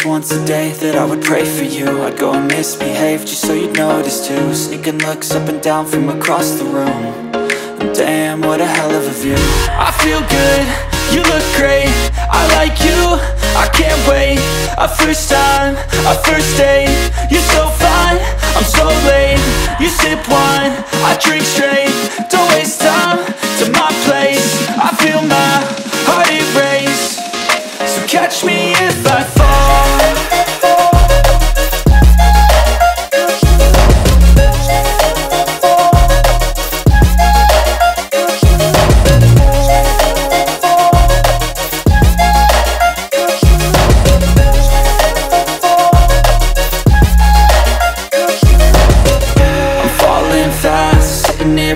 least once a day that I would pray for you. I'd go and misbehave just so you'd notice too. Sneaking looks up and down from across the room. And damn, what a hell of a view. I feel good, you look great, I like you, I can't wait. A first time, a first date, you're so fine, I'm so late. You sip wine, I drink straight, don't waste time to my place. I feel my heart erase, so catch me if I fall.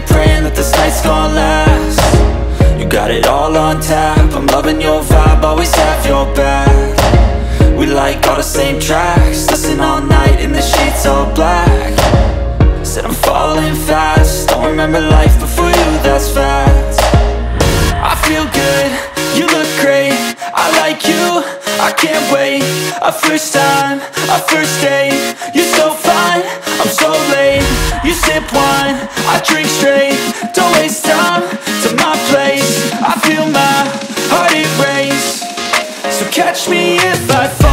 Praying that this night's gonna last. You got it all on tap, I'm loving your vibe, always have your back. We like all the same tracks, listen all night in the sheets all black. Said I'm falling fast, don't remember life before you, that's fact. I feel good, you look great, I like you, I can't wait. A first time, a first date, you're so fine, I'm so late. You sip wine, I drink straight, don't waste time to my place. I feel my heart erase, so catch me if I fall.